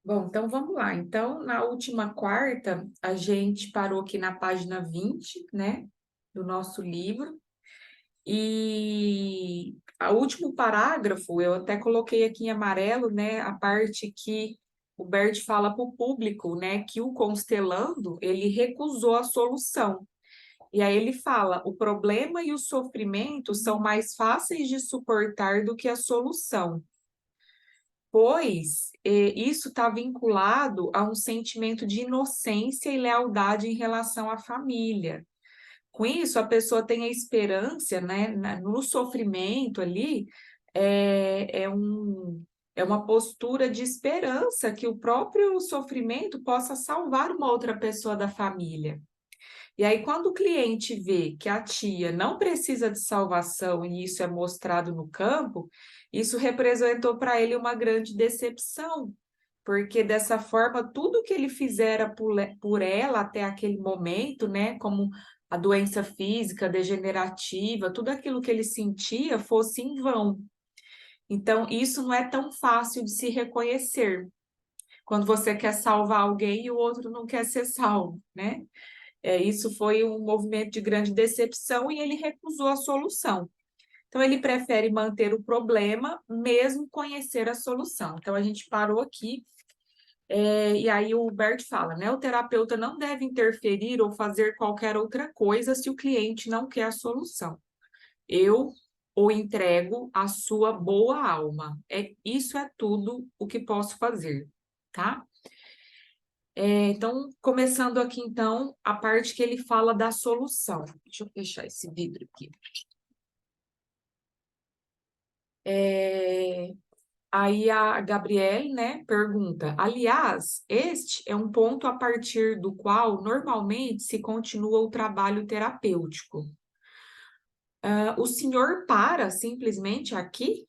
Bom, então vamos lá. Então, na última quarta, a gente parou aqui na página 20, né, do nosso livro, e o último parágrafo, eu até coloquei aqui em amarelo, né, a parte que o Bert fala para o público, né, que o constelando, ele recusou a solução. E aí ele fala: o problema e o sofrimento são mais fáceis de suportar do que a solução. Pois isso está vinculado a um sentimento de inocência e lealdade em relação à família. Com isso, a pessoa tem a esperança, né, no sofrimento ali, é uma postura de esperança que o próprio sofrimento possa salvar uma outra pessoa da família. E aí, quando o cliente vê que a tia não precisa de salvação e isso é mostrado no campo, isso representou para ele uma grande decepção, porque dessa forma, tudo que ele fizera por ela até aquele momento, né, como a doença física, degenerativa, tudo aquilo que ele sentia fosse em vão. Então, isso não é tão fácil de se reconhecer quando você quer salvar alguém e o outro não quer ser salvo, né? Isso foi um movimento de grande decepção e ele recusou a solução. Então, ele prefere manter o problema, mesmo conhecer a solução. Então, a gente parou aqui, e aí o Bert fala, né? O terapeuta não deve interferir ou fazer qualquer outra coisa se o cliente não quer a solução. Eu o entrego a sua boa alma. Isso é tudo o que posso fazer, tá? Então, começando aqui, então, a parte que ele fala da solução. Deixa eu fechar esse vidro aqui. É, Aí a Gabriele, né, pergunta: aliás, este é um ponto a partir do qual normalmente se continua o trabalho terapêutico. O senhor para simplesmente aqui?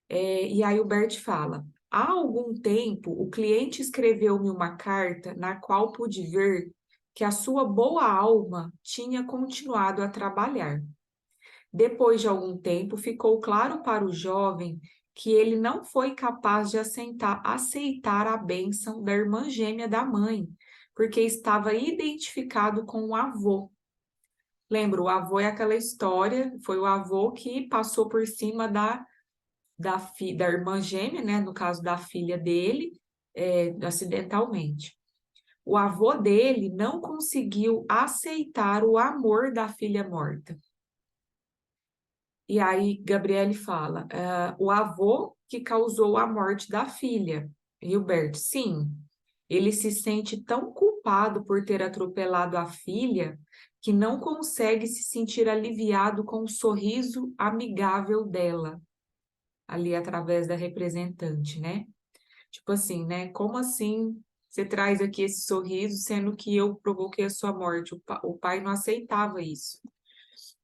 E aí o Bert fala: há algum tempo o cliente escreveu-me uma carta na qual pude ver que a sua boa alma tinha continuado a trabalhar. Depois de algum tempo, ficou claro para o jovem que ele não foi capaz de aceitar a bênção da irmã gêmea da mãe, porque estava identificado com o avô. Lembra, o avô é aquela história, foi o avô que passou por cima da irmã gêmea, né, no caso da filha dele, acidentalmente. O avô dele não conseguiu aceitar o amor da filha morta. E aí Gabriele fala, o avô que causou a morte da filha. Gilbert, sim, ele se sente tão culpado por ter atropelado a filha que não consegue se sentir aliviado com o sorriso amigável dela, ali através da representante, né? Tipo assim, né? Como assim você traz aqui esse sorriso, sendo que eu provoquei a sua morte? O pai não aceitava isso.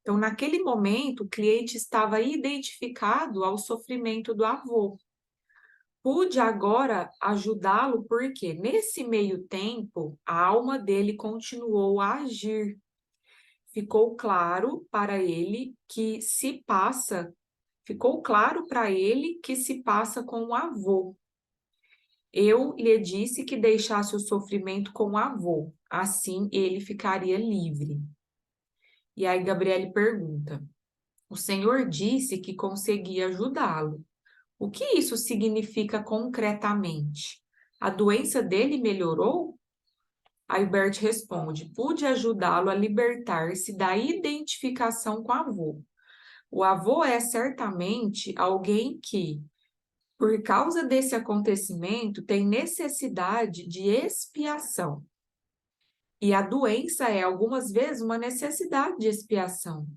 Então, naquele momento, o cliente estava identificado ao sofrimento do avô. Pude agora ajudá-lo porque, nesse meio tempo, a alma dele continuou a agir. Ficou claro para ele que se passa, ficou claro para ele que se passa com o avô. Eu lhe disse que deixasse o sofrimento com o avô, assim ele ficaria livre. E aí Gabriele pergunta: o Senhor disse que conseguia ajudá-lo. O que isso significa concretamente? A doença dele melhorou? Albert responde: pude ajudá-lo a libertar-se da identificação com o avô. O avô é certamente alguém que, por causa desse acontecimento, tem necessidade de expiação. E a doença é, algumas vezes, uma necessidade de expiação.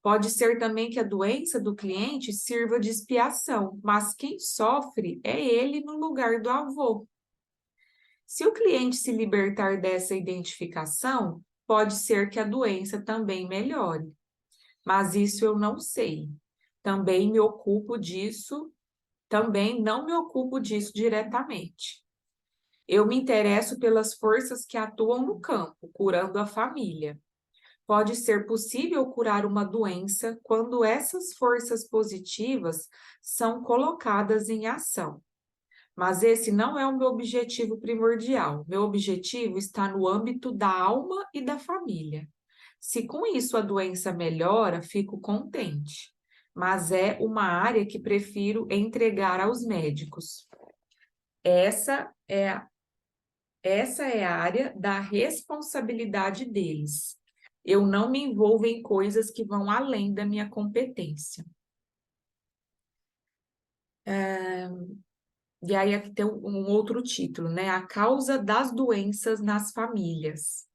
Pode ser também que a doença do cliente sirva de expiação, mas quem sofre é ele no lugar do avô. Se o cliente se libertar dessa identificação, pode ser que a doença também melhore, mas isso eu não sei. Também me ocupo disso, também não me ocupo disso diretamente. Eu me interesso pelas forças que atuam no campo, curando a família. Pode ser possível curar uma doença quando essas forças positivas são colocadas em ação. mas esse não é o meu objetivo primordial. Meu objetivo está no âmbito da alma e da família. Se com isso a doença melhora, fico contente, mas é uma área que prefiro entregar aos médicos. Essa é a Essa é a área da responsabilidade deles. Eu não me envolvo em coisas que vão além da minha competência. E aí aqui tem um outro título, né? A causa das doenças nas famílias.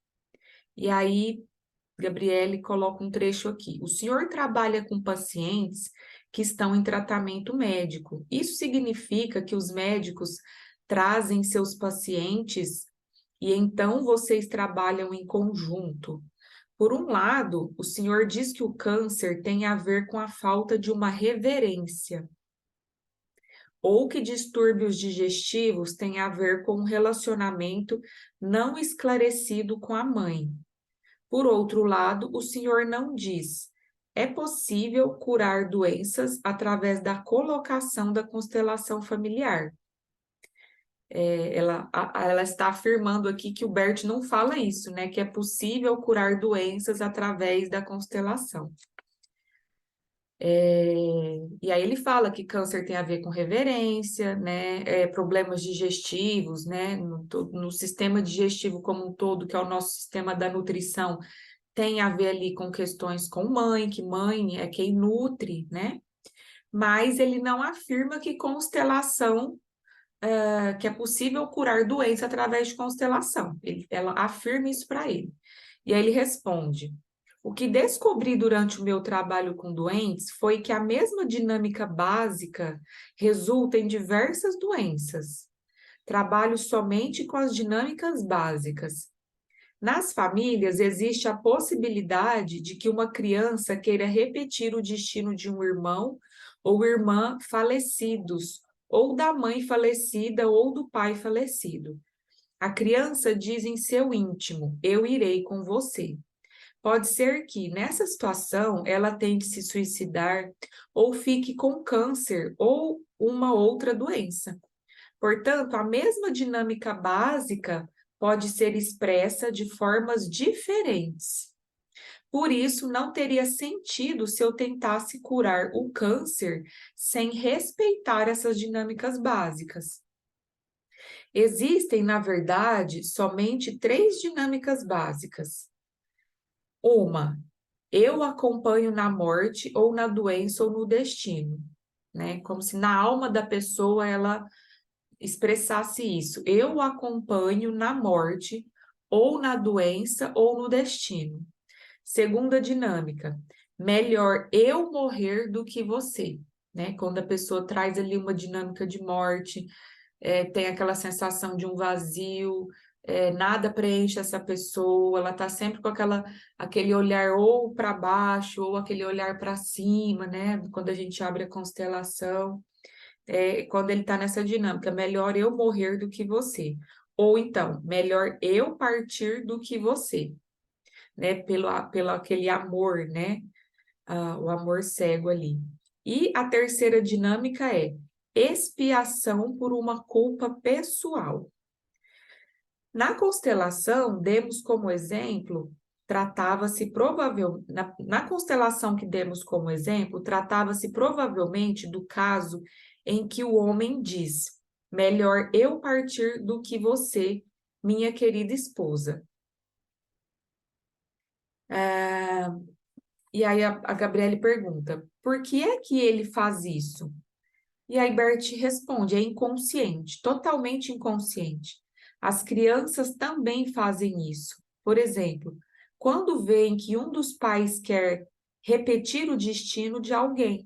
E aí, Gabriele coloca um trecho aqui. O senhor trabalha com pacientes que estão em tratamento médico. Isso significa que os médicos trazem seus pacientes e então vocês trabalham em conjunto. Por um lado, o senhor diz que o câncer tem a ver com a falta de uma reverência, ou que distúrbios digestivos têm a ver com um relacionamento não esclarecido com a mãe. Por outro lado, o senhor não diz: é possível curar doenças através da colocação da constelação familiar. Ela está afirmando aqui que o Bert não fala isso, né? Que é possível curar doenças através da constelação. E aí ele fala que câncer tem a ver com reverência, né? Problemas digestivos, né? No sistema digestivo como um todo, que é o nosso sistema da nutrição, tem a ver ali com questões com mãe, que mãe é quem nutre, né? Mas ele não afirma que constelação que é possível curar doença através de constelação. Ela afirma isso para ele. E aí ele responde: o que descobri durante o meu trabalho com doentes foi que a mesma dinâmica básica resulta em diversas doenças. Trabalho somente com as dinâmicas básicas. Nas famílias, existe a possibilidade de que uma criança queira repetir o destino de um irmão ou irmã falecidos, ou da mãe falecida ou do pai falecido. A criança diz em seu íntimo: eu irei com você. Pode ser que, nessa situação, ela tente se suicidar ou fique com câncer ou uma outra doença. Portanto, a mesma dinâmica básica pode ser expressa de formas diferentes. Por isso, não teria sentido se eu tentasse curar o câncer sem respeitar essas dinâmicas básicas. Existem, na verdade, somente 3 dinâmicas básicas. Uma, eu acompanho na morte ou na doença ou no destino, né? Como se na alma da pessoa ela expressasse isso. Eu acompanho na morte, ou na doença, ou no destino. Segunda dinâmica, melhor eu morrer do que você, né? Quando a pessoa traz ali uma dinâmica de morte, tem aquela sensação de um vazio, nada preenche essa pessoa, ela está sempre com aquele olhar ou para baixo, ou aquele olhar para cima, né? Quando a gente abre a constelação quando ele está nessa dinâmica, melhor eu morrer do que você. Ou então, melhor eu partir do que você, né? Pelo aquele amor, né? O amor cego ali. E a terceira dinâmica é expiação por uma culpa pessoal. Na constelação, demos como exemplo, na constelação que demos como exemplo, tratava-se provavelmente do caso em que o homem diz: melhor eu partir do que você, minha querida esposa. E aí a Gabriele pergunta: por que é que ele faz isso? E aí Bert responde: é inconsciente, totalmente inconsciente. As crianças também fazem isso. Por exemplo, quando veem que um dos pais quer repetir o destino de alguém.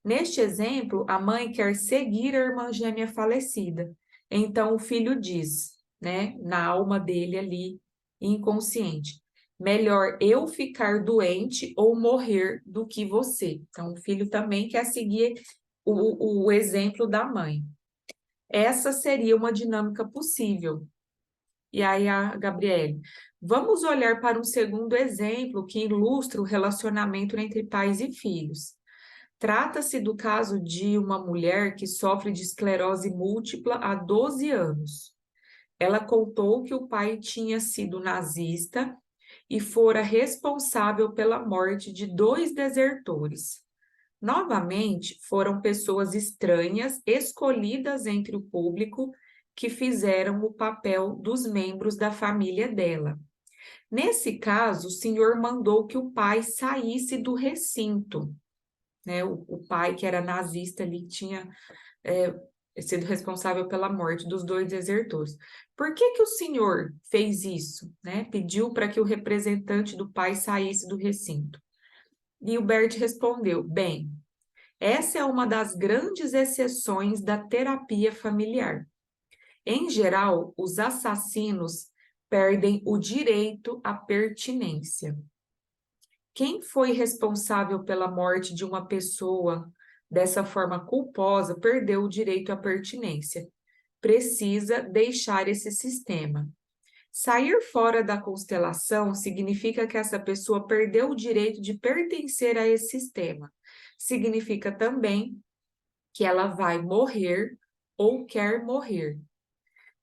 Neste exemplo, a mãe quer seguir a irmã gêmea falecida. Então o filho diz, né, na alma dele ali, inconsciente: melhor eu ficar doente ou morrer do que você. Então o filho também quer seguir o exemplo da mãe. Essa seria uma dinâmica possível. E aí, a Gabriele, vamos olhar para um segundo exemplo que ilustra o relacionamento entre pais e filhos. Trata-se do caso de uma mulher que sofre de esclerose múltipla há 12 anos. Ela contou que o pai tinha sido nazista e fora responsável pela morte de 2 desertores. Novamente, foram pessoas estranhas, escolhidas entre o público, que fizeram o papel dos membros da família dela. Nesse caso, o senhor mandou que o pai saísse do recinto, né? O pai, que era nazista ali, que tinha sido responsável pela morte dos 2 desertores. Por que que o senhor fez isso, né? Pediu para que o representante do pai saísse do recinto. E o Bert respondeu: bem, essa é uma das grandes exceções da terapia familiar. Em geral, os assassinos perdem o direito à pertinência. Quem foi responsável pela morte de uma pessoa dessa forma culposa perdeu o direito à pertinência. Precisa deixar esse sistema. Sair fora da constelação significa que essa pessoa perdeu o direito de pertencer a esse sistema. Significa também que ela vai morrer ou quer morrer.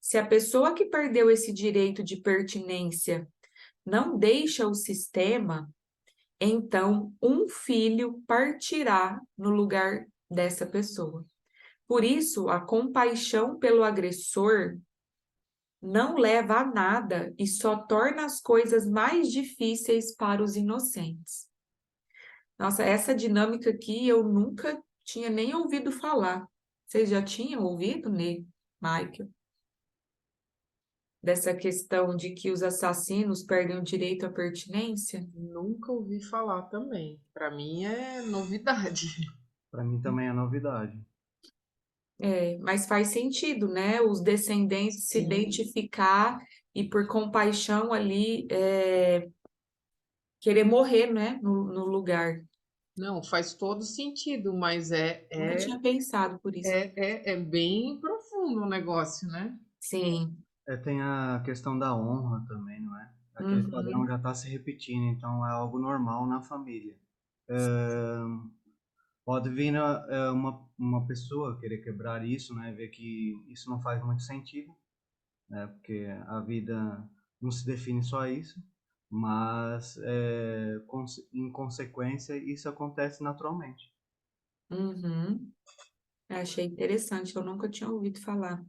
Se a pessoa que perdeu esse direito de pertinência não deixa o sistema, então um filho partirá no lugar dessa pessoa. Por isso, a compaixão pelo agressor não leva a nada e só torna as coisas mais difíceis para os inocentes. Nossa, essa dinâmica aqui eu nunca tinha nem ouvido falar. Vocês já tinham ouvido, Ney, Michael? Dessa questão de que os assassinos perdem o direito à pertinência? Nunca ouvi falar também. Para mim é novidade. Para mim também é novidade. Mas faz sentido, né? Os descendentes se Sim. identificar e por compaixão ali querer morrer, né? No lugar. Não, faz todo sentido, mas Nunca tinha pensado por isso. é bem profundo o negócio, né? Sim. Tem a questão da honra também, não é? Aquele padrão Uhum. já está se repetindo, então é algo normal na família. É, pode vir uma pessoa querer quebrar isso, né? Ver que isso não faz muito sentido, né? Porque a vida não se define só a isso, mas em consequência isso acontece naturalmente. Uhum. Achei interessante, eu nunca tinha ouvido falar.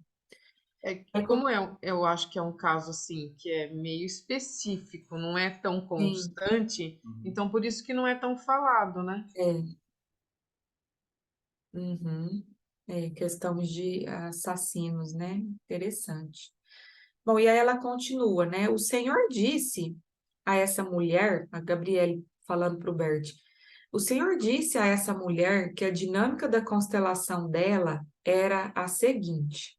É É como eu acho que é um caso assim que é meio específico, não é tão sim, constante, Uhum. então por isso que não é tão falado, né? é. Uhum. Questão de assassinos, né? Interessante. Bom, e aí ela continua, né? O Senhor disse a essa mulher, a Gabriele falando para o Bert, o Senhor disse a essa mulher que a dinâmica da constelação dela era a seguinte: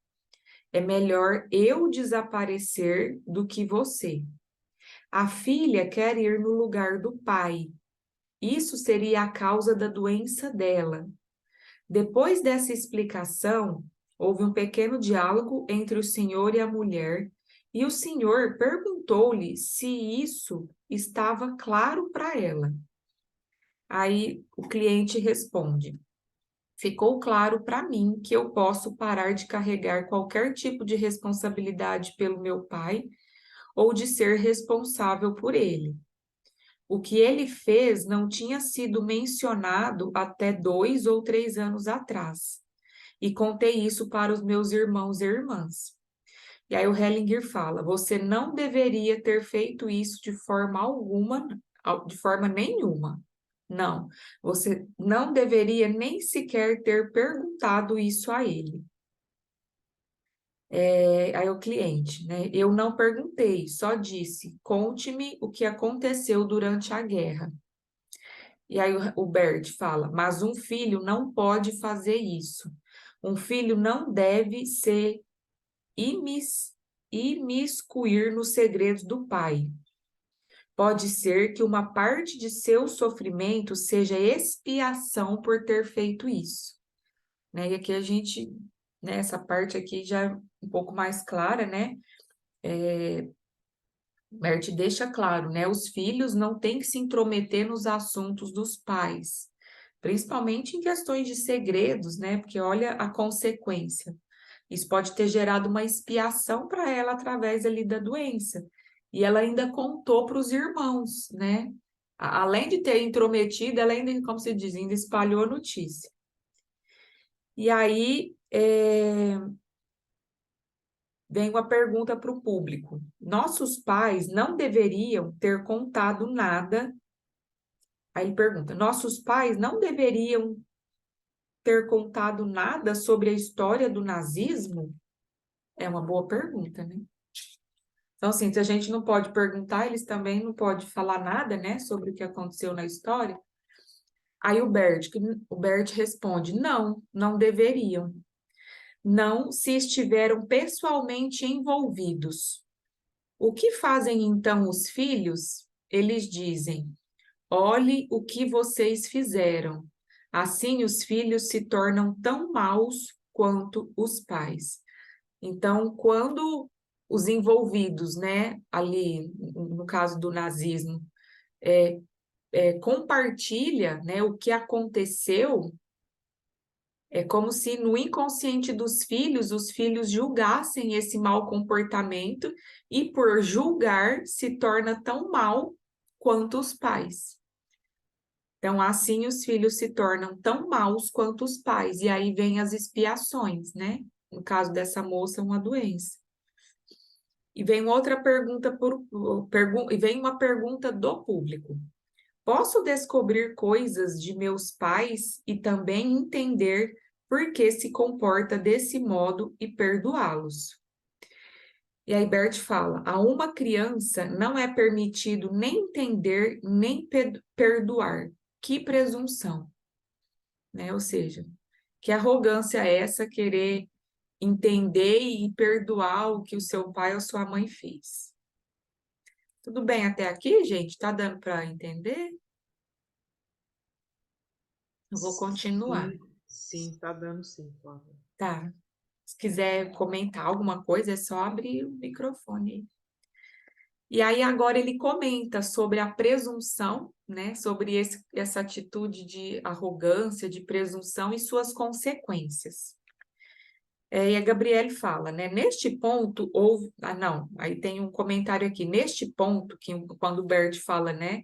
é melhor eu desaparecer do que você. A filha quer ir no lugar do pai. Isso seria a causa da doença dela. Depois dessa explicação, houve um pequeno diálogo entre o senhor e a mulher, e o senhor perguntou-lhe se isso estava claro para ela. Aí o cliente responde: ficou claro para mim que eu posso parar de carregar qualquer tipo de responsabilidade pelo meu pai ou de ser responsável por ele. O que ele fez não tinha sido mencionado até 2 ou 3 anos atrás. E contei isso para os meus irmãos e irmãs. E aí o Hellinger fala: você não deveria ter feito isso de forma alguma, de forma nenhuma. Não, você não deveria nem sequer ter perguntado isso a ele. Aí o cliente, né? Eu não perguntei, só disse: conte-me o que aconteceu durante a guerra. E aí o Bert fala: mas um filho não pode fazer isso. Um filho não deve se imiscuir nos segredos do pai. Pode ser que uma parte de seu sofrimento seja expiação por ter feito isso. Né? E aqui a gente, né, essa parte aqui já é um pouco mais clara, né? Bert deixa claro, né? Os filhos não têm que se intrometer nos assuntos dos pais. principalmente em questões de segredos, né? Porque olha a consequência. Isso pode ter gerado uma expiação para ela através ali da doença. E ela ainda contou para os irmãos, né? Além de ter intrometido, ela ainda, como se diz, ainda espalhou a notícia. E aí vem uma pergunta para o público. Nossos pais não deveriam ter contado nada. Aí ele pergunta: nossos pais não deveriam ter contado nada sobre a história do nazismo? É uma boa pergunta, né? Então, assim, se a gente não pode perguntar, eles também não podem falar nada, né, sobre o que aconteceu na história. Aí o Bert responde: não, não deveriam. Não, se estiveram pessoalmente envolvidos. O que fazem então os filhos? Eles dizem: olhe o que vocês fizeram. Assim os filhos se tornam tão maus quanto os pais. Então, quando os envolvidos, né, ali no caso do nazismo, compartilha, né, o que aconteceu, é como se no inconsciente dos filhos, os filhos julgassem esse mau comportamento e por julgar se torna tão mal quanto os pais. Então, assim os filhos se tornam tão maus quanto os pais, e aí vem as expiações, né? No caso dessa moça, uma doença. E vem outra pergunta e vem uma pergunta do público. Posso descobrir coisas de meus pais e também entender por que se comporta desse modo e perdoá-los? E aí Bert fala: a uma criança não é permitido nem entender nem perdoar. Que presunção, né? Ou seja, que arrogância é essa querer entender e perdoar o que o seu pai ou sua mãe fez? Tudo bem até aqui, gente? Tá dando para entender? Eu vou continuar. Sim, tá dando sim, Flávia. Tá. Se quiser comentar alguma coisa, é só abrir o microfone. E aí agora ele comenta sobre a presunção, né? Sobre essa atitude de arrogância, de presunção e suas consequências. E a Gabriele fala, né? Neste ponto houve. Ah, não, aí tem um comentário aqui. Neste ponto, que quando o Bert fala, né?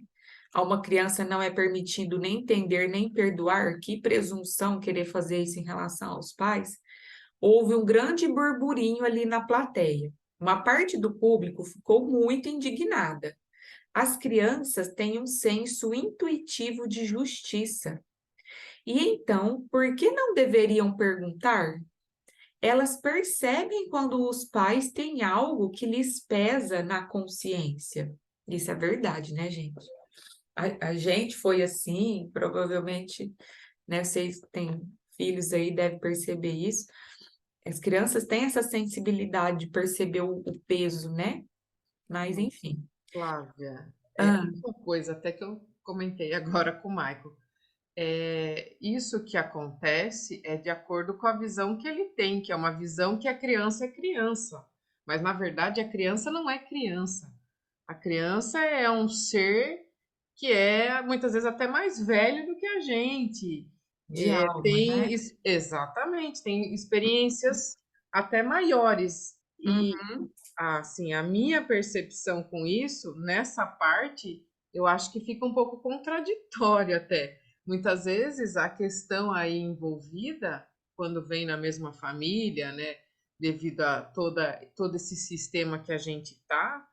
A uma criança não é permitido nem entender, nem perdoar, que presunção querer fazer isso em relação aos pais. Houve um grande burburinho ali na plateia. Uma parte do público ficou muito indignada. As crianças têm um senso intuitivo de justiça. E então, por que não deveriam perguntar? Elas percebem quando os pais têm algo que lhes pesa na consciência. Isso é verdade, né, gente? A gente foi assim, provavelmente, né? Vocês têm filhos aí, devem perceber isso. As crianças têm essa sensibilidade de perceber o peso, né? Mas, enfim. Flávia, Ah, uma coisa até que eu comentei agora com o Michael. Isso que acontece é de acordo com a visão que ele tem, que é uma visão que a criança é criança. Mas, na verdade, a criança não é criança. A criança é um ser que é muitas vezes até mais velho do que a gente. de alma, né? Exatamente, tem experiências até maiores. E Uhum, assim, a minha percepção com isso, nessa parte, eu acho que fica um pouco contraditório até. Muitas vezes a questão aí envolvida, quando vem na mesma família, né, devido a todo esse sistema que a gente tá,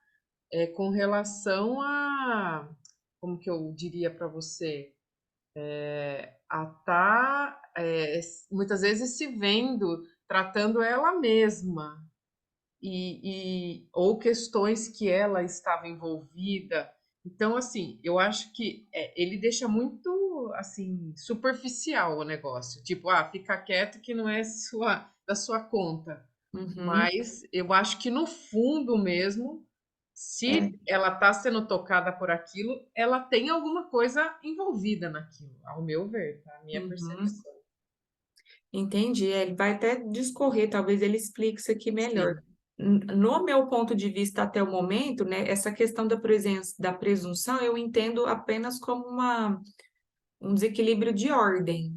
é com relação a, como que eu diria para você, a tá muitas vezes se vendo, tratando ela mesma, ou questões que ela estava envolvida. Então, assim, eu acho que ele deixa muito assim superficial o negócio, tipo, fica quieto que não é da sua conta. uhum, Mas eu acho que no fundo mesmo, é, se ela está sendo tocada por aquilo, ela tem alguma coisa envolvida naquilo, ao meu ver, tá? A minha uhum. percepção. Entendi. Ele vai até discorrer, talvez ele explique isso aqui melhor. Sim, No meu ponto de vista até o momento, né, essa questão da presença, da presunção, eu entendo apenas como um desequilíbrio de ordem,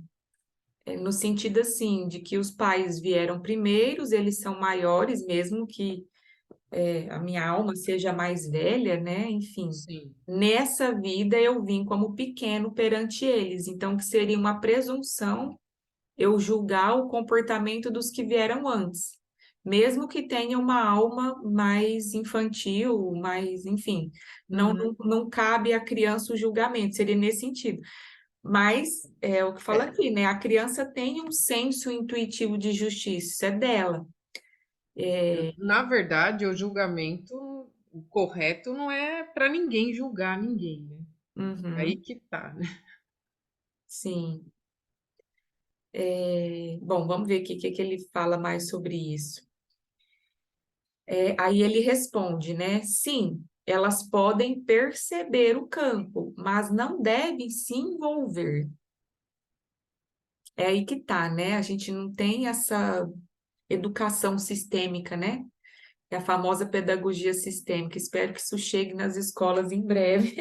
no sentido assim, de que os pais vieram primeiros, eles são maiores, mesmo que a minha alma seja mais velha, né? Enfim, Sim. nessa vida eu vim como pequeno perante eles, então que seria uma presunção eu julgar o comportamento dos que vieram antes, mesmo que tenha uma alma mais infantil, mais, enfim, Uhum. não cabe à criança o julgamento, seria nesse sentido. Mas é o que fala É, aqui, né? A criança tem um senso intuitivo de justiça, isso é dela. na verdade, o julgamento, o correto não é para ninguém julgar ninguém, né? Aí Uhum, que tá, né? sim. Bom, vamos ver aqui o que que ele fala mais sobre isso. Aí ele responde, né? Sim, elas podem perceber o campo, mas não devem se envolver. É aí que tá, né? A gente não tem essa educação sistêmica, né? É a famosa pedagogia sistêmica. Espero que isso chegue nas escolas em breve,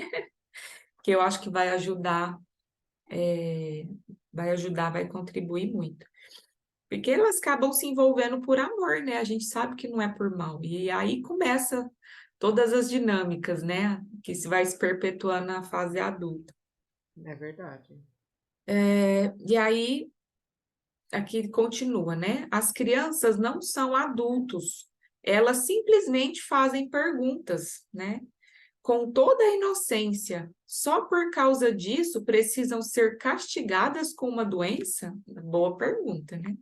que eu acho que vai contribuir muito. Porque elas acabam se envolvendo por amor, né? A gente sabe que não é por mal. E aí começa todas as dinâmicas, né? Que se vai se perpetuando na fase adulta. É verdade. E aí, aqui continua, né? As crianças não são adultos. Elas simplesmente fazem perguntas, né? Com toda a inocência. Só por causa disso precisam ser castigadas com uma doença? Boa pergunta, né?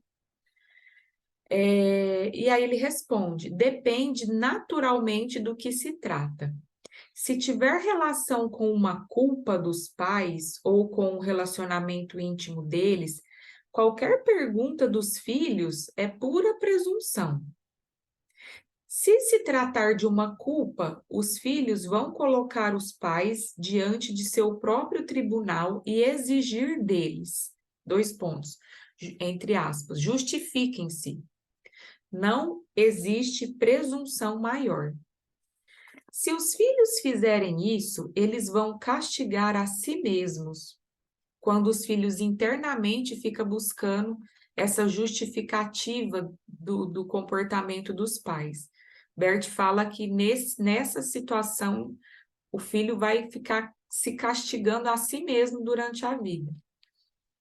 E aí ele responde: depende naturalmente do que se trata. Se tiver relação com uma culpa dos pais ou com o relacionamento íntimo deles, qualquer pergunta dos filhos é pura presunção. Se se tratar de uma culpa, os filhos vão colocar os pais diante de seu próprio tribunal e exigir deles, dois pontos, entre aspas, justifiquem-se. Não existe presunção maior. Se os filhos fizerem isso, eles vão castigar a si mesmos, quando os filhos internamente ficam buscando essa justificativa do comportamento dos pais. Bert fala que nessa situação o filho vai ficar se castigando a si mesmo durante a vida.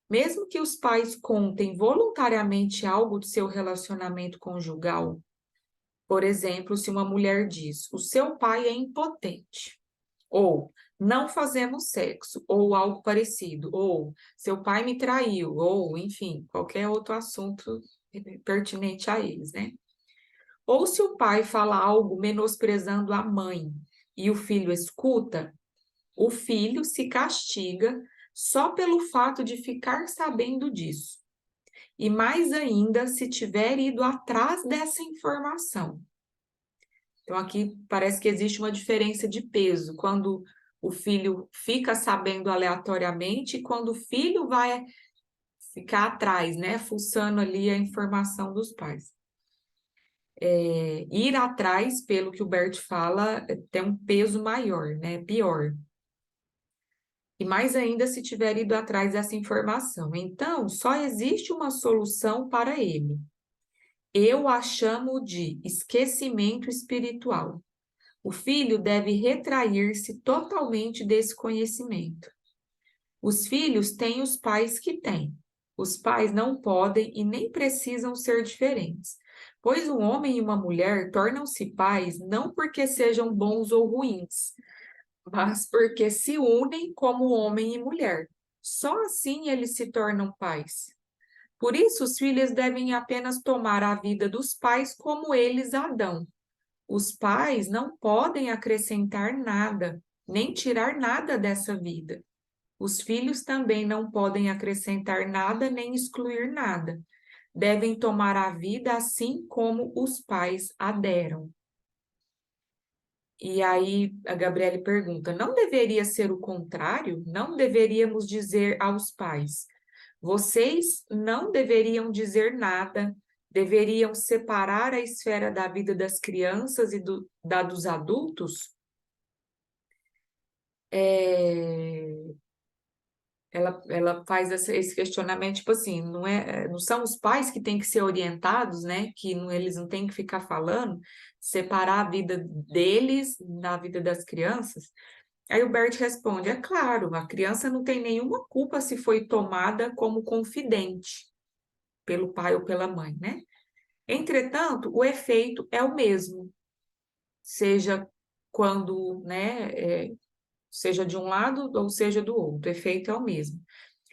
Mesmo que os pais contem voluntariamente algo do seu relacionamento conjugal, por exemplo, se uma mulher diz: o seu pai é impotente, ou não fazemos sexo, ou algo parecido, ou seu pai me traiu, ou enfim, qualquer outro assunto pertinente a eles, né? Ou se o pai fala algo menosprezando a mãe e o filho escuta, o filho se castiga só pelo fato de ficar sabendo disso. E mais ainda se tiver ido atrás dessa informação. Então, aqui parece que existe uma diferença de peso, quando o filho fica sabendo aleatoriamente e quando o filho vai ficar atrás, né, fuçando ali a informação dos pais. Ir atrás, pelo que o Bert fala, tem um peso maior, né, pior. E mais ainda se tiver ido atrás dessa informação. Então, só existe uma solução para ele. Eu a chamo de esquecimento espiritual. O filho deve retrair-se totalmente desse conhecimento. Os filhos têm os pais que têm. Os pais não podem e nem precisam ser diferentes, pois um homem e uma mulher tornam-se pais não porque sejam bons ou ruins, mas porque se unem como homem e mulher. Só assim eles se tornam pais. Por isso, os filhos devem apenas tomar a vida dos pais como eles a dão. Os pais não podem acrescentar nada, nem tirar nada dessa vida. Os filhos também não podem acrescentar nada nem excluir nada. Devem tomar a vida assim como os pais a deram. E aí a Gabriele pergunta: não deveria ser o contrário? Não deveríamos dizer aos pais: vocês não deveriam dizer nada, deveriam separar a esfera da vida das crianças e da dos adultos? ela faz esse questionamento, tipo assim, não são os pais que têm que ser orientados, né? Que eles não têm que ficar falando, separar a vida deles da vida das crianças. Aí o Bert responde: é claro, a criança não tem nenhuma culpa se foi tomada como confidente pelo pai ou pela mãe, né? Entretanto, o efeito é o mesmo, seja quando, né, seja de um lado ou seja do outro, o efeito é o mesmo.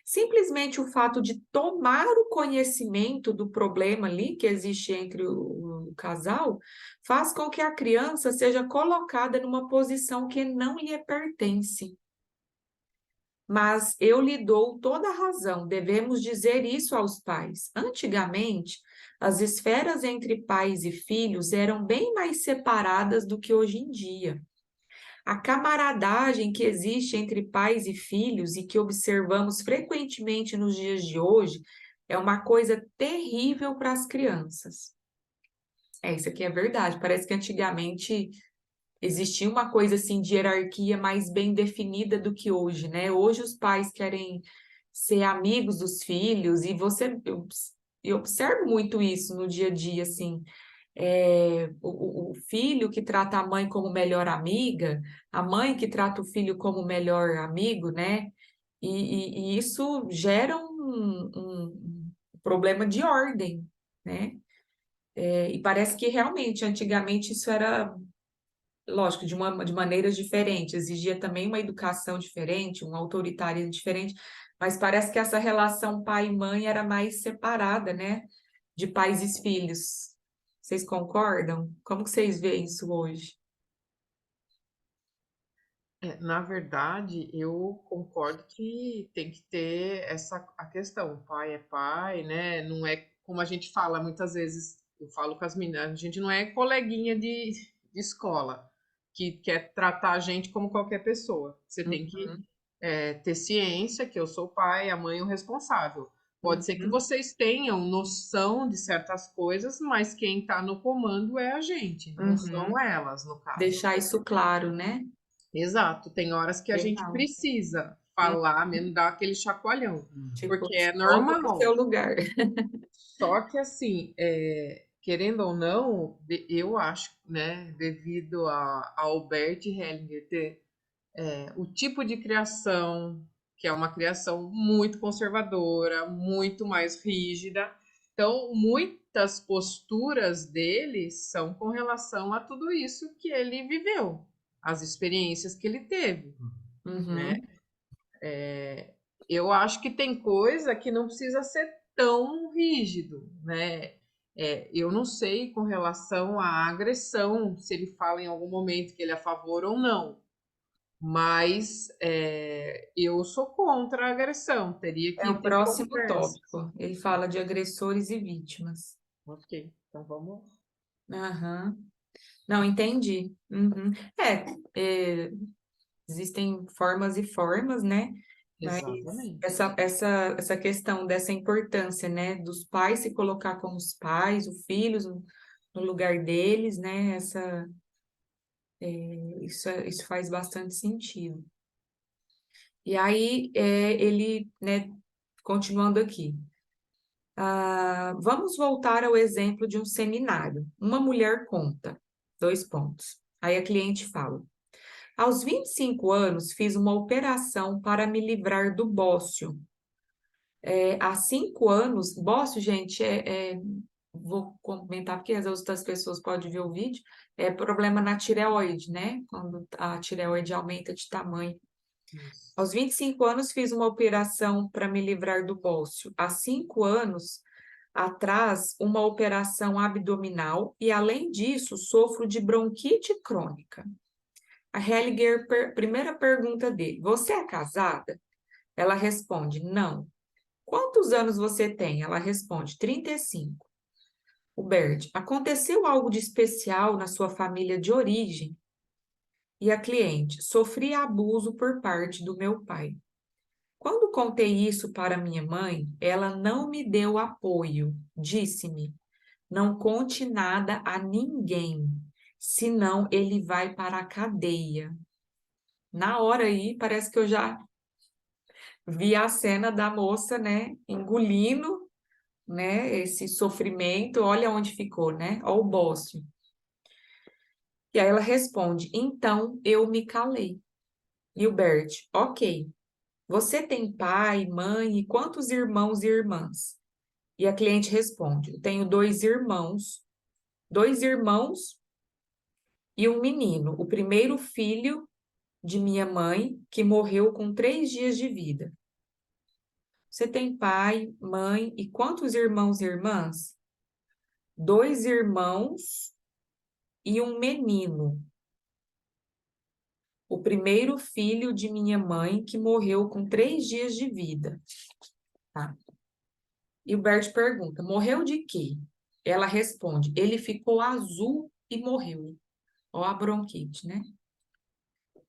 Simplesmente o fato de tomar o conhecimento do problema ali que existe entre o casal faz com que a criança seja colocada numa posição que não lhe pertence. Mas eu lhe dou toda a razão, devemos dizer isso aos pais. Antigamente, as esferas entre pais e filhos eram bem mais separadas do que hoje em dia. A camaradagem que existe entre pais e filhos e que observamos frequentemente nos dias de hoje é uma coisa terrível para as crianças. Isso aqui é verdade. Parece que antigamente existia uma coisa assim de hierarquia mais bem definida do que hoje, né? Hoje os pais querem ser amigos dos filhos e eu observo muito isso no dia a dia, assim. O filho que trata a mãe como melhor amiga, a mãe que trata o filho como melhor amigo, né? E isso gera um problema de ordem, né? E parece que realmente, antigamente, isso era, lógico, de maneiras diferentes, exigia também uma educação diferente, um autoritarismo diferente, mas parece que essa relação pai e mãe era mais separada, né? De pais e filhos. Vocês concordam? Como que vocês veem isso hoje? Na verdade, eu concordo que tem que ter a questão, o pai é pai, né? Não é como a gente fala muitas vezes, eu falo com as meninas, a gente não é coleguinha de escola que quer tratar a gente como qualquer pessoa. Você tem que Uhum, ter ciência que eu sou o pai, a mãe é o responsável. Pode ser que uhum, vocês tenham noção de certas coisas, mas quem está no comando é a gente, não são uhum. elas, no caso. Deixar isso claro, né? Exato, tem horas que a gente Legal. precisa Hum, falar, mesmo dar aquele chacoalhão, Uhum. Tipo, porque é volte para o seu normal. lugar. Só que assim, querendo ou não, eu acho, né, devido a Albert Hellinger ter o tipo de criação, que é uma criação muito conservadora, muito mais rígida, então muitas posturas dele são com relação a tudo isso que ele viveu, as experiências que ele teve, né? Uhum. Eu acho que tem coisa que não precisa ser tão rígido, né? Eu não sei com relação à agressão, se ele fala em algum momento que ele é a favor ou não, mas eu sou contra a agressão, teria É que o ter próximo conversa. tópico. Ele fala de agressores e vítimas. Ok, então vamos. Aham. Não, entendi. Uhum. É, existem formas e formas, né? Mas Exatamente. essa questão dessa importância, né? Dos pais se colocar como os pais, os filhos no lugar deles, né? Isso faz bastante sentido. E aí, ele, né, continuando aqui. Vamos voltar ao exemplo de um seminário. Uma mulher conta, 2 pontos. Aí a cliente fala: aos 25 anos, fiz uma operação para me livrar do bócio. Há 5 anos, bócio, gente, vou comentar porque as outras pessoas podem ver o vídeo, é problema na tireoide, né? Quando a tireoide aumenta de tamanho. Isso. Aos 25 anos, fiz uma operação para me livrar do bócio. Há 5 anos atrás, uma operação abdominal e, além disso, sofro de bronquite crônica. A Hellinger, primeira pergunta dele: você é casada? Ela responde: não. Quantos anos você tem? Ela responde: 35. O Bert: aconteceu algo de especial na sua família de origem? E a cliente: sofri abuso por parte do meu pai. Quando contei isso para minha mãe, ela não me deu apoio. Disse-me: não conte nada a ninguém, senão ele vai para a cadeia. Na hora aí, parece que eu já vi a cena da moça, né, engolindo, né, esse sofrimento, olha onde ficou, né, olha o bócio. E aí ela responde, então eu me calei. E o Bert, ok, você tem pai, mãe e quantos irmãos e irmãs? E a cliente responde, eu tenho dois irmãos e um menino, o primeiro filho de minha mãe, que morreu com 3 dias de vida. Você tem pai, mãe e quantos irmãos e irmãs? 2 irmãos e um menino. O primeiro filho de minha mãe, que morreu com 3 dias de vida. Tá? E o Bert pergunta, morreu de quê? Ela responde, ele ficou azul e morreu. Ó a bronquite, né?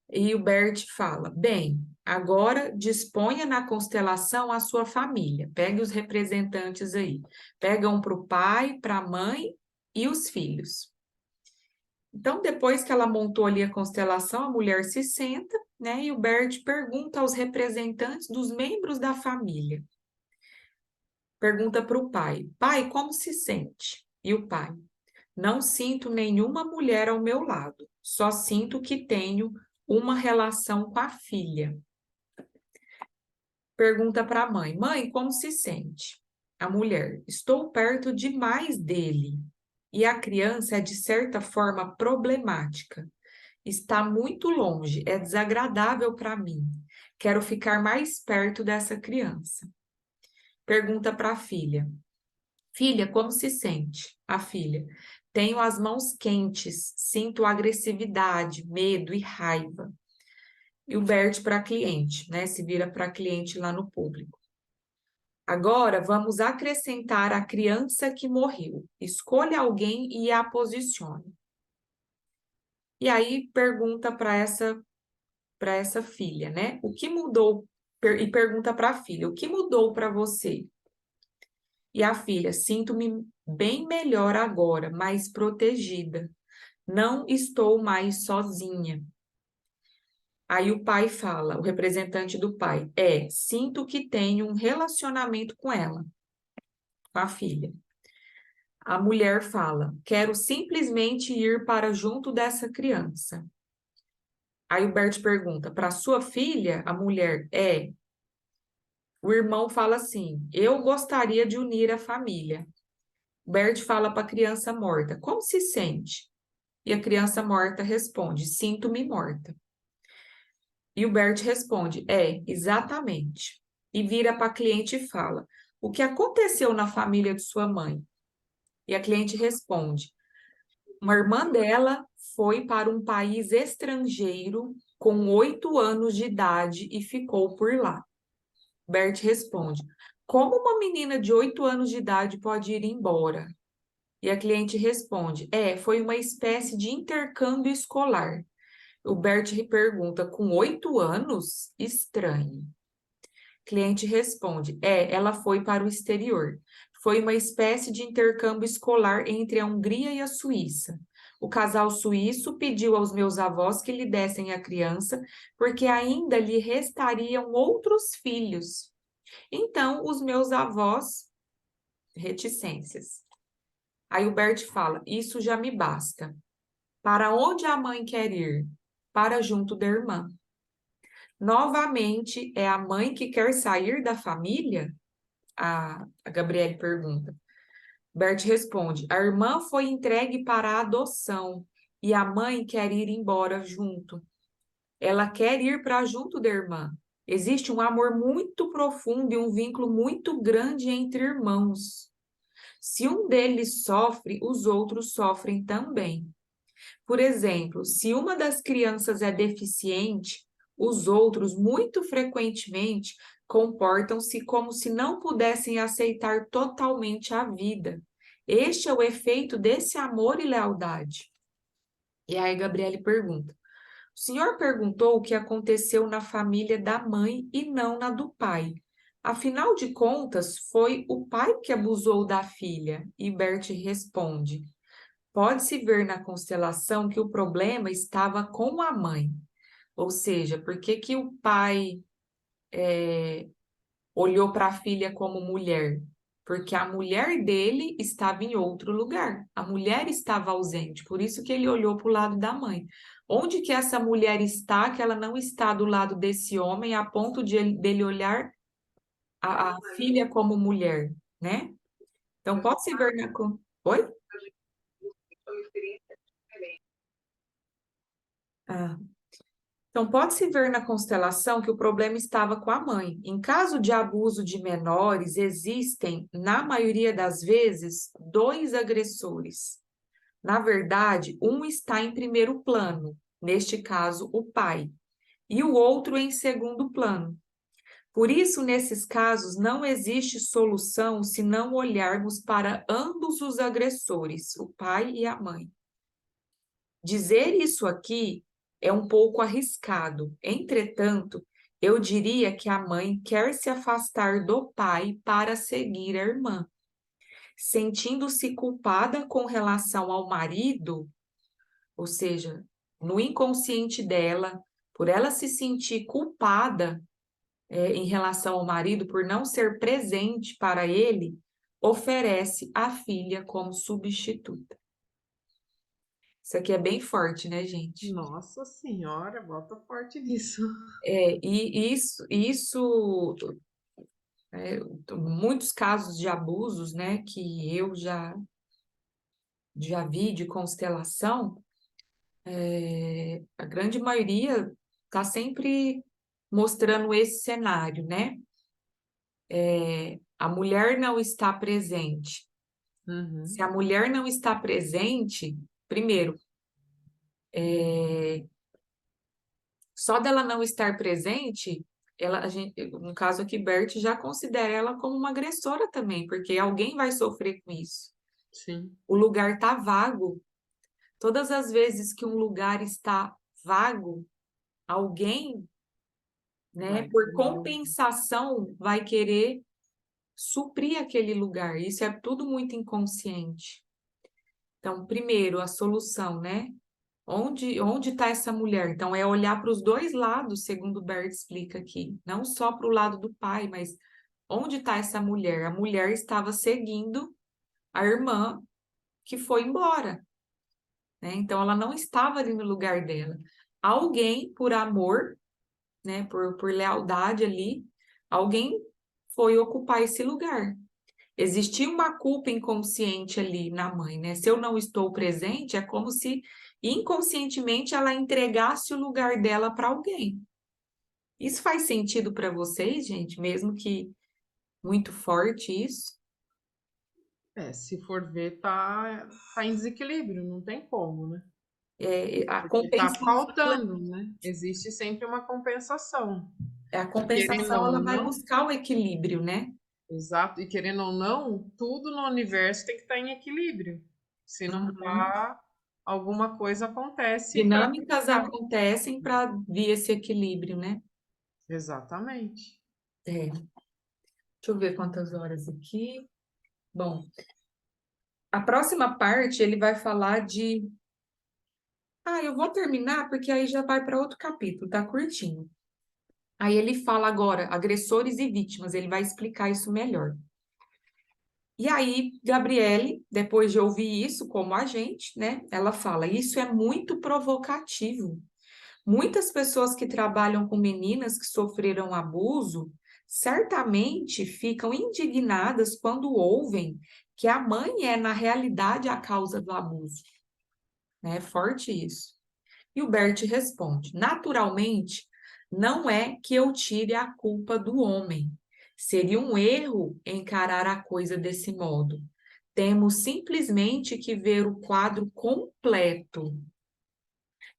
E o Bert fala, bem, agora disponha na constelação a sua família. Pegue os representantes aí. Pega um para o pai, para a mãe e os filhos. Então, depois que ela montou ali a constelação, a mulher se senta, né? E o Bert pergunta aos representantes dos membros da família. Pergunta para o pai, pai, como se sente? E o pai, não sinto nenhuma mulher ao meu lado, só sinto que tenho uma relação com a filha. Pergunta para a mãe, mãe, como se sente? A mulher, estou perto demais dele. E a criança é, de certa forma, problemática. Está muito longe, é desagradável para mim. Quero ficar mais perto dessa criança. Pergunta para a filha, filha, como se sente? A filha, tenho as mãos quentes, sinto agressividade, medo e raiva. E o Bert para a cliente, né? Se vira para a cliente lá no público. Agora vamos acrescentar a criança que morreu. Escolha alguém e a posicione. E aí pergunta para essa filha, né? O que mudou? E pergunta para a filha, o que mudou para você? E a filha, sinto-me bem melhor agora, mais protegida. Não estou mais sozinha. Aí o pai fala, o representante do pai, sinto que tenho um relacionamento com ela, com a filha. A mulher fala, quero simplesmente ir para junto dessa criança. Aí o Bert pergunta, para sua filha? A mulher, O irmão fala assim, eu gostaria de unir a família. Bert fala para a criança morta, como se sente? E a criança morta responde, sinto-me morta. E o Bert responde, exatamente. E vira para a cliente e fala, o que aconteceu na família de sua mãe? E a cliente responde, uma irmã dela foi para um país estrangeiro com 8 anos de idade e ficou por lá. Bert responde, como uma menina de 8 anos de idade pode ir embora? E a cliente responde, foi uma espécie de intercâmbio escolar. O Bert pergunta, com 8 anos? Estranho. Cliente responde, ela foi para o exterior. Foi uma espécie de intercâmbio escolar entre a Hungria e a Suíça. O casal suíço pediu aos meus avós que lhe dessem a criança, porque ainda lhe restariam outros filhos. Então, os meus avós, reticências. Aí o Bert fala, isso já me basta. Para onde a mãe quer ir? Para junto da irmã. Novamente, é a mãe que quer sair da família? A Gabriele pergunta. Bert responde, a irmã foi entregue para a adoção e a mãe quer ir embora junto. Ela quer ir para junto da irmã. Existe um amor muito profundo e um vínculo muito grande entre irmãos. Se um deles sofre, os outros sofrem também. Por exemplo, se uma das crianças é deficiente, os outros, muito frequentemente, comportam-se como se não pudessem aceitar totalmente a vida. Este é o efeito desse amor e lealdade. E aí, Gabriele pergunta: o senhor perguntou o que aconteceu na família da mãe e não na do pai. Afinal de contas, foi o pai que abusou da filha. E Bert responde: pode-se ver na constelação que o problema estava com a mãe. Ou seja, por que que o pai olhou para a filha como mulher? Porque a mulher dele estava em outro lugar. A mulher estava ausente, por isso que ele olhou para o lado da mãe. Onde que essa mulher está, que ela não está do lado desse homem, a ponto dele olhar a filha como mulher, né? Então, pode-se ver na... Oi? Ah. Então, pode-se ver na constelação que o problema estava com a mãe. Em caso de abuso de menores, existem, na maioria das vezes, dois agressores. Na verdade, um está em primeiro plano, neste caso, o pai, e o outro em segundo plano. Por isso, nesses casos, não existe solução se não olharmos para ambos os agressores, o pai e a mãe. Dizer isso aqui é um pouco arriscado. Entretanto, eu diria que a mãe quer se afastar do pai para seguir a irmã. Sentindo-se culpada com relação ao marido, ou seja, no inconsciente dela, por ela se sentir culpada, em relação ao marido por não ser presente para ele, oferece a filha como substituta. Isso aqui é bem forte, né, gente? Nossa senhora, bota forte nisso. E muitos casos de abusos, né, que eu já vi de constelação, a grande maioria está sempre mostrando esse cenário, né? A mulher não está presente. Se a mulher não está presente, primeiro, só dela não estar presente, no caso aqui, Bert já considera ela como uma agressora também, porque alguém vai sofrer com isso. Sim. O lugar está vago. Todas as vezes que um lugar está vago, alguém, né, por compensação, vai querer suprir aquele lugar. Isso é tudo muito inconsciente. Então, primeiro, a solução, né? Onde está essa mulher? Então, é olhar para os dois lados, segundo o Bert explica aqui. Não só para o lado do pai, mas onde está essa mulher? A mulher estava seguindo a irmã que foi embora, né? Então, ela não estava ali no lugar dela. Alguém, por amor, né, por lealdade ali, alguém foi ocupar esse lugar. Existia uma culpa inconsciente ali na mãe, né? Se eu não estou presente, é como se inconscientemente ela entregasse o lugar dela para alguém. Isso faz sentido para vocês, gente? Mesmo que muito forte isso? Se for ver, tá em desequilíbrio, não tem como, né? A Porque tá compensação, faltando, né? Existe sempre uma compensação. a E querendo compensação ou ela vai não, buscar o equilíbrio, né? exato, e querendo ou não, tudo no universo tem que estar em equilíbrio. Se não Uhum. tá, alguma coisa acontece para Dinâmicas acontecem para vir esse equilíbrio, né? Exatamente. Deixa eu ver quantas horas aqui. Bom, a próxima parte ele vai falar de... eu vou terminar porque aí já vai para outro capítulo, tá curtinho. Aí ele fala agora, agressores e vítimas, ele vai explicar isso melhor. E aí, Gabriele, depois de ouvir isso, como a gente, né, ela fala, isso é muito provocativo. Muitas pessoas que trabalham com meninas que sofreram abuso, certamente ficam indignadas quando ouvem que a mãe é, na realidade, a causa do abuso. É forte isso. E o Bert responde: naturalmente, não é que eu tire a culpa do homem. Seria um erro encarar a coisa desse modo. Temos simplesmente que ver o quadro completo.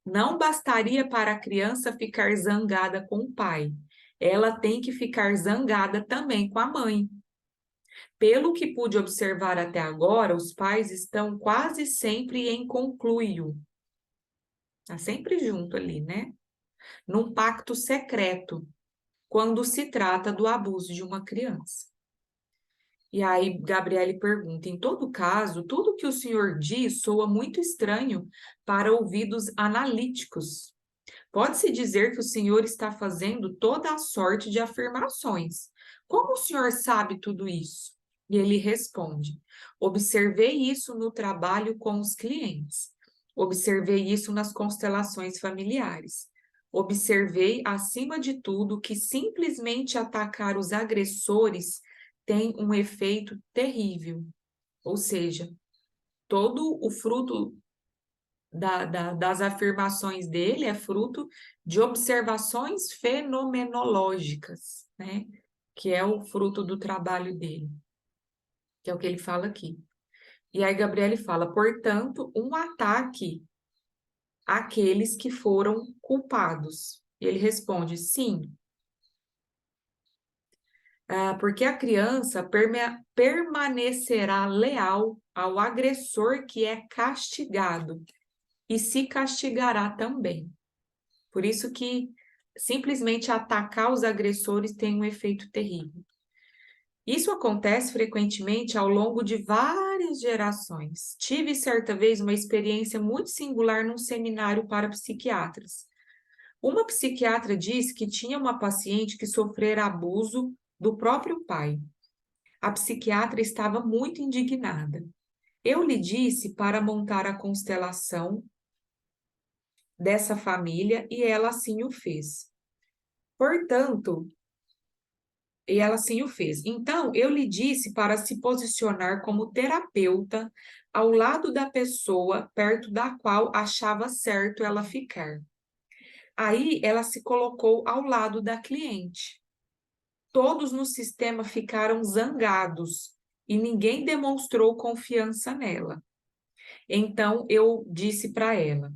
Não bastaria para a criança ficar zangada com o pai. Ela tem que ficar zangada também com a mãe. Pelo que pude observar até agora, os pais estão quase sempre em conluio. Está sempre junto ali, né? Num pacto secreto, quando se trata do abuso de uma criança. E aí, Gabriele pergunta: em todo caso, tudo que o senhor diz soa muito estranho para ouvidos analíticos. Pode-se dizer que o senhor está fazendo toda a sorte de afirmações. Como o senhor sabe tudo isso? E ele responde: observei isso no trabalho com os clientes. Observei isso nas constelações familiares. Observei, acima de tudo, que simplesmente atacar os agressores tem um efeito terrível. Ou seja, todo o fruto das afirmações dele é fruto de observações fenomenológicas, né? Que é o fruto do trabalho dele, que é o que ele fala aqui. E aí Gabriele fala, portanto, um ataque àqueles que foram culpados. E ele responde, sim, porque a criança permanecerá leal ao agressor que é castigado e se castigará também. Por isso que simplesmente atacar os agressores tem um efeito terrível. Isso acontece frequentemente ao longo de várias gerações. Tive certa vez uma experiência muito singular num seminário para psiquiatras. Uma psiquiatra disse que tinha uma paciente que sofrera abuso do próprio pai. A psiquiatra estava muito indignada. Eu lhe disse para montar a constelação dessa família e ela assim o fez. Portanto, e ela assim o fez. Então, eu lhe disse para se posicionar como terapeuta ao lado da pessoa perto da qual achava certo ela ficar. Aí, ela se colocou ao lado da cliente. Todos no sistema ficaram zangados e ninguém demonstrou confiança nela. Então, eu disse para ela: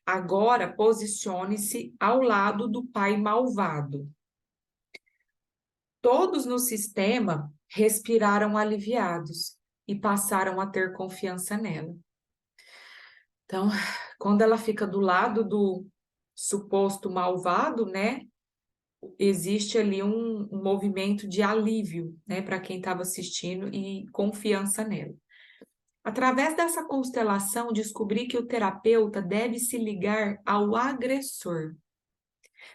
agora posicione-se ao lado do pai malvado. Todos no sistema respiraram aliviados e passaram a ter confiança nela. Então, quando ela fica do lado do suposto malvado, né, existe ali um movimento de alívio, né, para quem estava assistindo e confiança nela. Através dessa constelação, descobri que o terapeuta deve se ligar ao agressor.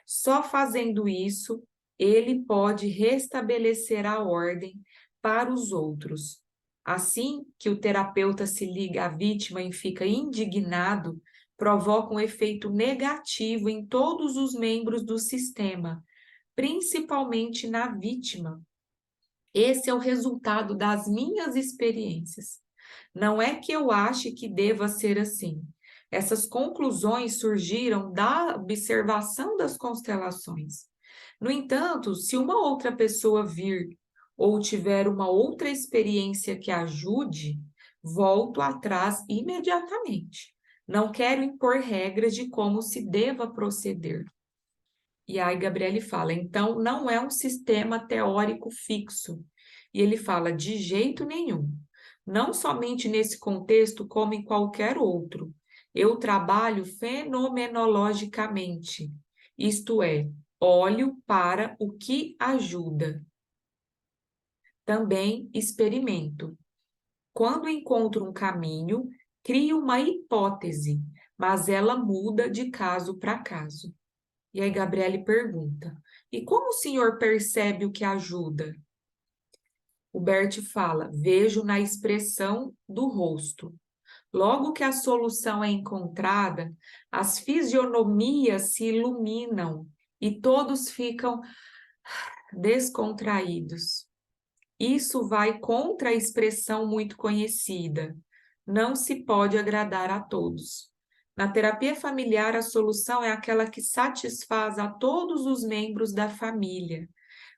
Só fazendo isso, ele pode restabelecer a ordem para os outros. Assim que o terapeuta se liga à vítima e fica indignado, provoca um efeito negativo em todos os membros do sistema, principalmente na vítima. Esse é o resultado das minhas experiências. Não é que eu ache que deva ser assim. Essas conclusões surgiram da observação das constelações. No entanto, se uma outra pessoa vir ou tiver uma outra experiência que ajude, volto atrás imediatamente. Não quero impor regras de como se deva proceder. E aí Gabriele fala, então não é um sistema teórico fixo. E ele fala, de jeito nenhum. Não somente nesse contexto, como em qualquer outro. Eu trabalho fenomenologicamente, isto é, olho para o que ajuda. Também experimento. Quando encontro um caminho, crio uma hipótese, mas ela muda de caso para caso. E aí Gabriele pergunta, e como o senhor percebe o que ajuda? O Bert fala, vejo na expressão do rosto. Logo que a solução é encontrada, as fisionomias se iluminam e todos ficam descontraídos. Isso vai contra a expressão muito conhecida. Não se pode agradar a todos. Na terapia familiar, a solução é aquela que satisfaz a todos os membros da família,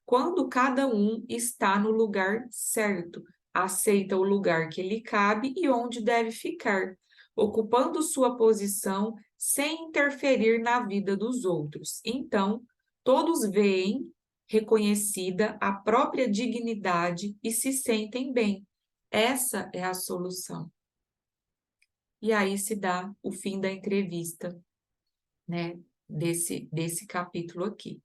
quando cada um está no lugar certo, aceita o lugar que lhe cabe e onde deve ficar, ocupando sua posição sem interferir na vida dos outros. Então, todos veem reconhecida a própria dignidade e se sentem bem. Essa é a solução. E aí se dá o fim da entrevista, né, desse capítulo aqui.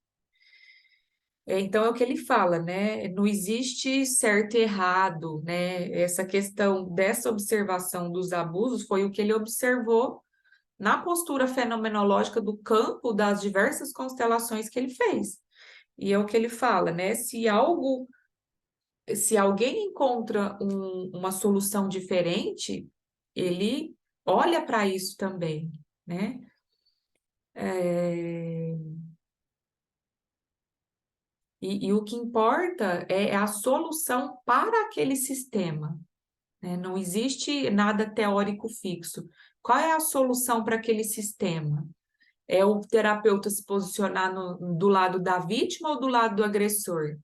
Então, é o que ele fala, né? Não existe certo e errado, né? Essa questão dessa observação dos abusos foi o que ele observou na postura fenomenológica do campo das diversas constelações que ele fez. E é o que ele fala, né? Se alguém encontra uma solução diferente, ele olha para isso também, né? E o que importa é a solução para aquele sistema, né? Não existe nada teórico fixo. Qual é a solução para aquele sistema? É o terapeuta se posicionar do lado da vítima ou do lado do agressor?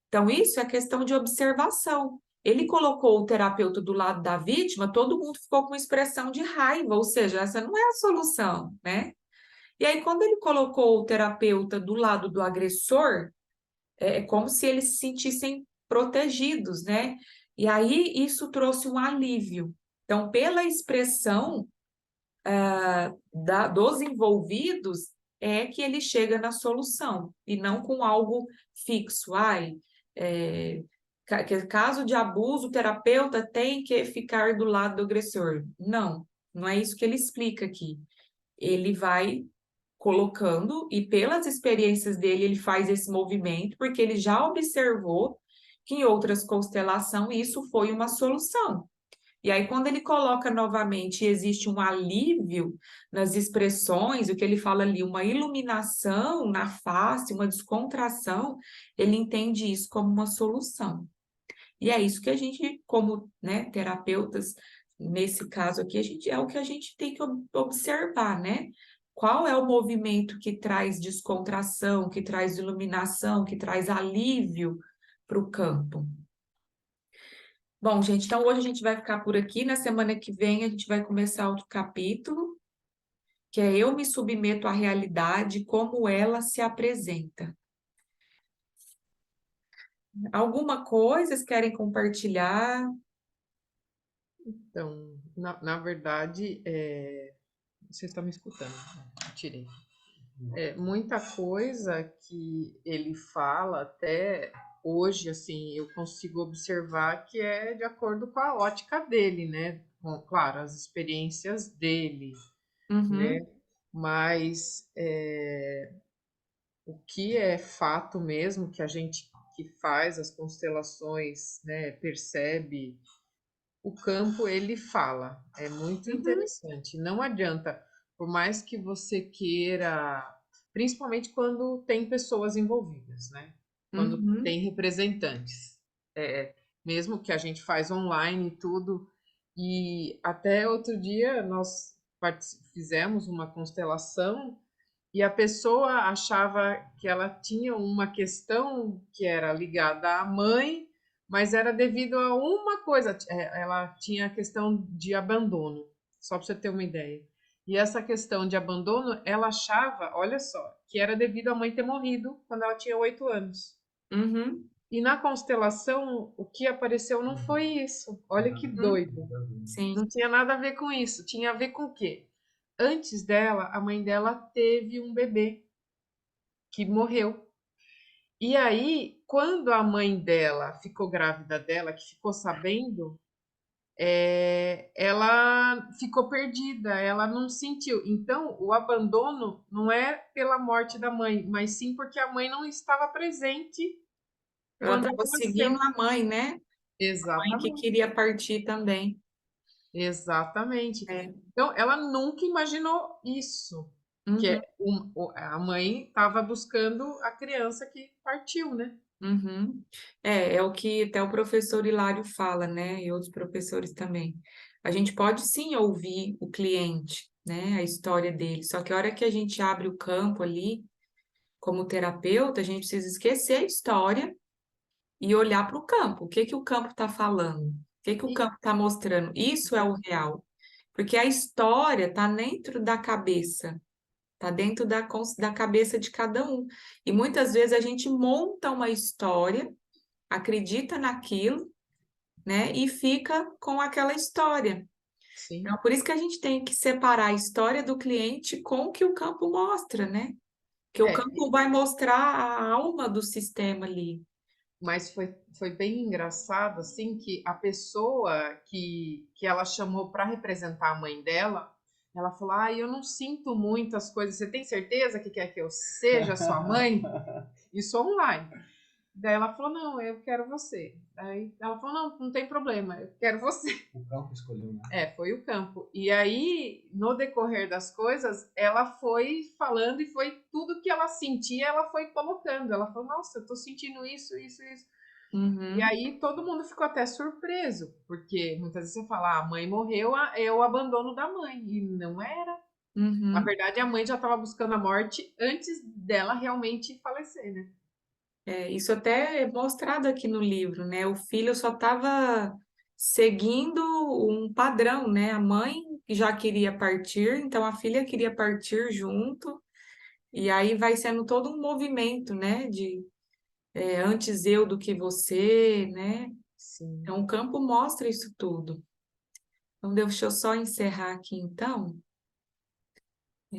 Então, isso é questão de observação. Ele colocou o terapeuta do lado da vítima, todo mundo ficou com expressão de raiva, ou seja, essa não é a solução, né? E aí, quando ele colocou o terapeuta do lado do agressor, é como se eles se sentissem protegidos, né? E aí, isso trouxe um alívio. Então, pela expressão dos envolvidos, é que ele chega na solução, e não com algo fixo. Ai, caso de abuso, o terapeuta tem que ficar do lado do agressor. Não, não é isso que ele explica aqui. Ele vai colocando, e pelas experiências dele, ele faz esse movimento, porque ele já observou que em outras constelações isso foi uma solução. E aí, quando ele coloca novamente, existe um alívio nas expressões, o que ele fala ali, uma iluminação na face, uma descontração, ele entende isso como uma solução. E é isso que a gente, como, né, terapeutas, nesse caso aqui, é o que a gente tem que observar, né? Qual é o movimento que traz descontração, que traz iluminação, que traz alívio para o campo? Bom, gente, então hoje a gente vai ficar por aqui. Na semana que vem a gente vai começar outro capítulo, que é Eu me submeto à realidade, como ela se apresenta. Alguma coisa vocês querem compartilhar? Então, na verdade, você está me escutando? Tirei. Muita coisa que ele fala, até hoje, assim, eu consigo observar que é de acordo com a ótica dele, né? Claro, as experiências dele, né? Uhum, Mas o que é fato mesmo, que a gente que faz as constelações, né, percebe, o campo ele fala. É muito uhum, interessante. Não adianta, por mais que você queira, principalmente quando tem pessoas envolvidas, né? Quando uhum. tem representantes. Mesmo que a gente faz online e tudo. E até outro dia nós fizemos uma constelação e a pessoa achava que ela tinha uma questão que era ligada à mãe, mas era devido a uma coisa. Ela tinha a questão de abandono, só para você ter uma ideia. E essa questão de abandono, ela achava, olha só, que era devido à mãe ter morrido quando ela tinha 8 anos. Uhum, E na constelação, o que apareceu não foi isso. Olha que uhum. doido. Não Sim. tinha nada a ver com isso. Tinha a ver com o quê? Antes dela, a mãe dela teve um bebê que morreu. E aí, quando a mãe dela ficou grávida dela, que ficou sabendo, ela ficou perdida, ela não sentiu. Então, o abandono não é pela morte da mãe, mas sim porque a mãe não estava presente Ela quando ele estava seguindo nasceu. a mãe, né? Mãe que Exatamente, queria partir também. exatamente. É. Então, ela nunca imaginou isso, que Uhum, a mãe estava buscando a criança que partiu, né? uhum. É o que até o professor Hilário fala, né? E outros professores também. A gente pode sim ouvir o cliente, né? A história dele. Só que a hora que a gente abre o campo ali, como terapeuta, a gente precisa esquecer a história e olhar para o campo. O que que o campo está falando? O que que o E, campo está mostrando? Isso é o real. Porque a história está dentro da cabeça, está dentro da cabeça de cada um. E muitas vezes a gente monta uma história, acredita naquilo, né? E fica com aquela história. Então, sim. por isso que a gente tem que separar a história do cliente com o que o campo mostra, né? Que o É, campo vai mostrar a alma do sistema ali. mas foi bem engraçado, assim, que a pessoa que ela chamou para representar a mãe dela Ela falou, eu não sinto muito as coisas, você tem certeza que quer que eu seja sua mãe? Isso online. Daí ela falou, não, eu quero você. Aí ela falou, não, não tem problema, eu quero você. O campo escolheu, né? Foi o campo. E aí, no decorrer das coisas, ela foi falando e foi tudo que ela sentia, ela foi colocando. Ela falou, nossa, eu tô sentindo isso, isso, isso. E Uhum, aí todo mundo ficou até surpreso, porque muitas vezes você fala, a mãe morreu, é o abandono da mãe. E não era. Na uhum. verdade, a mãe já estava buscando a morte antes dela realmente falecer, né? Isso até é mostrado aqui no livro, né? O filho só estava seguindo um padrão, né? A mãe já queria partir, então a filha queria partir junto, e aí vai sendo todo um movimento, né? De antes eu do que você, né? Sim. Então o campo mostra isso tudo. Então deixa eu só encerrar aqui então.